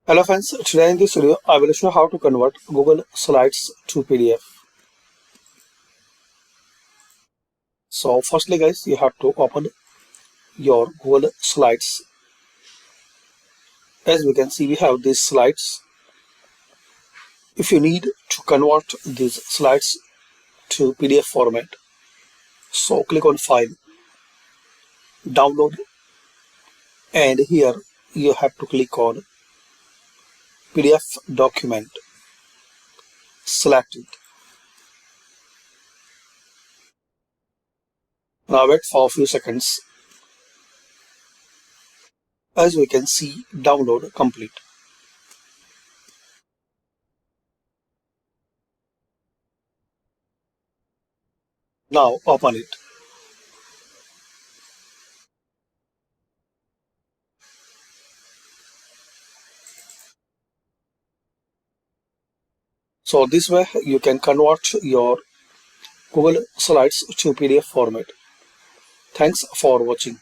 Hello friends, today in this video I will show how to convert Google Slides to PDF. So firstly guys, you have to open your Google Slides. As we can see, we have these slides. If you need to convert these slides to PDF format, so click on File, Download, and here you have to click on PDF document. Select it. Now wait for a few seconds. As we can see, download complete. Now open it. So this way you can convert your Google Slides to PDF format. Thanks for watching.